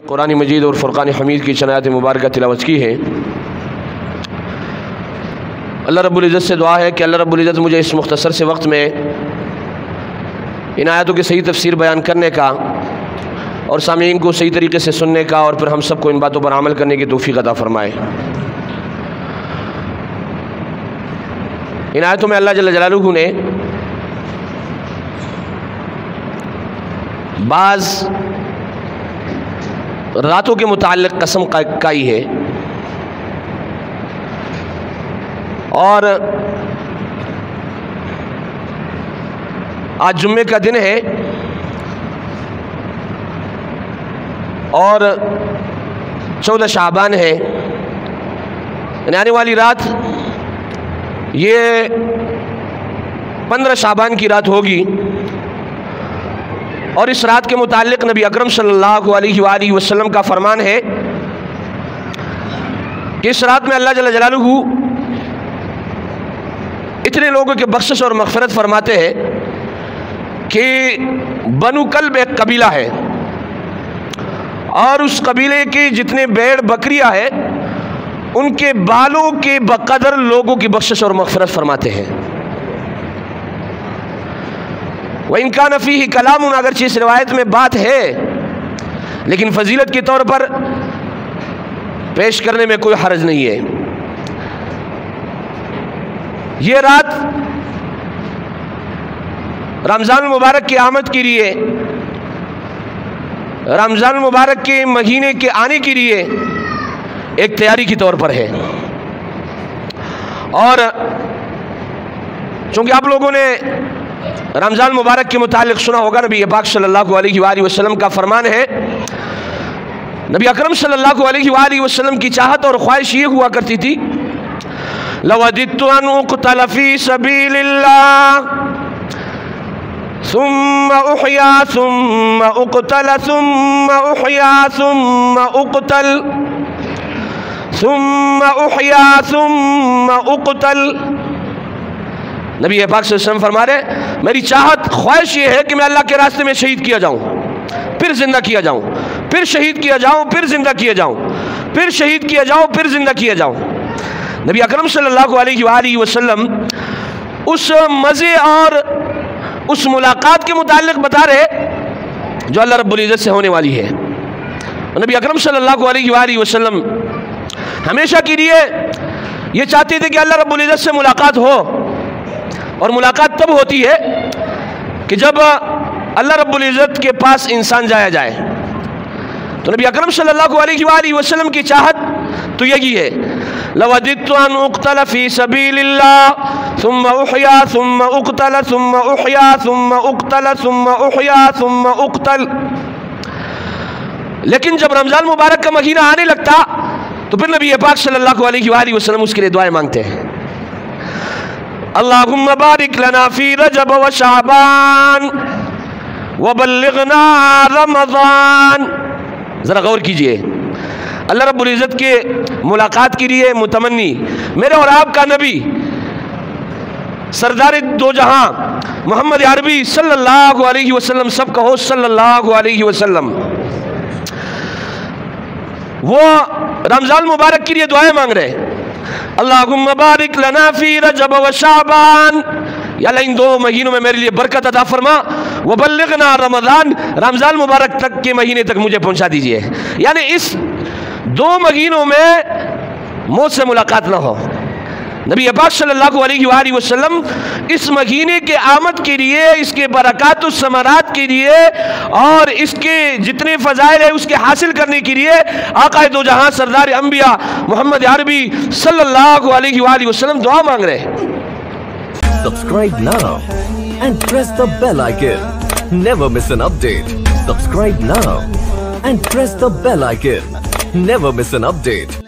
قرآن مجید اور فرقان حمید کی چند آیات مبارکہ تلاوت کی ہے۔ اللہ رب العزت سے دعا ہے کہ اللہ رب العزت مجھے اس مختصر سے وقت میں ان آیاتوں کی صحیح تفسیر بیان کرنے کا اور سامعین کو صحیح طریقے سے سننے کا اور پھر ہم سب کو ان باتوں پر عمل کرنے کی توفیق عطا فرمائے۔ ان آیتوں میں اللہ جل جلالہ نے بعض راتوں کے متعلق قسم کھائی ہے اور آج جمعے کا دن ہے اور 14 شعبان ہے، یعنی آنے والی رات یہ 15 شعبان کی رات ہوگی، اور اس رات کے متعلق نبی اکرم صلی اللہ علیہ وآلہ وسلم کا فرمان ہے کہ اس رات میں اللہ جل جلالہ اتنے لوگوں کے بخشش اور مغفرت فرماتے ہیں کہ بنو کلب ایک قبیلہ ہے اور اس قبیلے کی جتنے بھیڑ بکریاں ہیں ان کے بالوں کے بقدر لوگوں کی بخشش اور مغفرت فرماتے ہیں۔ وَإِن كَانَ فِيهِ كَلَامٌ، اگرچہ اس روایت میں بات ہے لیکن فضیلت کے طور پر پیش کرنے میں کوئی حرج نہیں ہے۔ یہ رات رمضان المبارک کی آمد کے لیے، رمضان المبارک کے مہینے کے آنے کے لیے ایک تیاری کی طور پر ہے، اور چونکہ آپ لوگوں نے رمضان مبارک کے متعلق سنا ہوگا، نبی پاک صلی اللہ علیہ وآلہ وسلم کا فرمان ہے، نبی اکرم صلی اللہ علیہ وآلہ وسلم کی چاہت اور خواہش یہ ہوا کرتی تھی، لَوَدِدْتُ أَنْ أُقْتَلَ فِي سَبِيلِ اللَّهِ ثُمَّ أُحْيَا ثُمَّ أُقْتَلَ ثُمَّ أُحْيَا ثُمَّ أُقْتَلَ ثُمَّ أُحْيَا ثُمَّ أُقْتَلَ۔ نبی پاک صلی اللہ علیہ وسلم فرما رہے میری چاہت خواہش یہ ہے کہ میں اللہ کے راستے میں شہید کیا جاؤں، پھر زندہ کیا جاؤں، پھر شہید کیا جاؤں، پھر زندہ کیا جاؤں، پھر شہید کیا جاؤں، پھر زندہ کیا جاؤں۔ نبی اکرم صلی اللہ علیہ وآلہ وسلم اس مزے اور اس ملاقات کے متعلق بتا رہے جو اللہ رب العزت سے ہونے والی ہے۔ نبی اکرم صلی اللہ علیہ وآلہ وسلم ہمیشہ کے لیے یہ چاہتے تھے کہ اللہ رب العزت سے ملاقات ہو، اور ملاقات تب ہوتی ہے کہ جب اللہ رب العزت کے پاس انسان جایا جائے۔ تو نبی اکرم صلی اللہ علیہ وآلہ وسلم کی چاہت تو یہی ہے، لَوَدِدْتُ أَنْ أُقْتَلَ فِي سَبِيلِ اللَّهِ ثُمَّ أُحْيَا ثُمَّ أُقْتَلَ ثُمَّ أُحْيَا ثُمَّ أُقْتَلَ ثُمَّ أُحْيَا ثُمَّ أُقْتَلَ۔ لیکن جب رمضان مبارک کا مہینہ آنے لگتا تو پھر نبی پاک صلی اللہ علیہ وآلہ وسلم اس کے لیے دعائیں مانگتے ہیں، اللہم بارک لنا فی رجب و شعبان وبلغنا رمضان۔ ذرا غور کیجئے، اللہ رب العزت کے ملاقات کے لیے متمنی میرے اور آپ کا نبی سردار دو جہاں محمد عربی صلی اللہ علیہ وسلم، سب کہو صلی اللہ علیہ وسلم، وہ رمضان مبارک کے لیے دعائیں مانگ رہے، اللہم بارک لنا فی رجب و شعبان، یا اللہ ان 2 مہینوں میں میرے لیے برکت عطا فرما، وبلغنا رمضان، رمضان مبارک تک کے مہینے تک مجھے پہنچا دیجئے، یعنی اس 2 مہینوں میں موت سے ملاقات نہ ہو۔ نبی پاک صلی اللہ علیہ وآلہ وسلم اس مہینے کے آمد کے لیے، اس کے برکات و ثمرات کے لیے اور اس کے جتنے فضائل ہیں اس کے حاصل کرنے کے لیے آقا دو جہاں سردار انبیاء محمد عربی صلی اللہ علیہ وآلہ وسلم دعا مانگ رہے ہیں۔ Subscribe now and press the bell icon. Never miss an update. Subscribe now and press the bell icon. Never miss an update.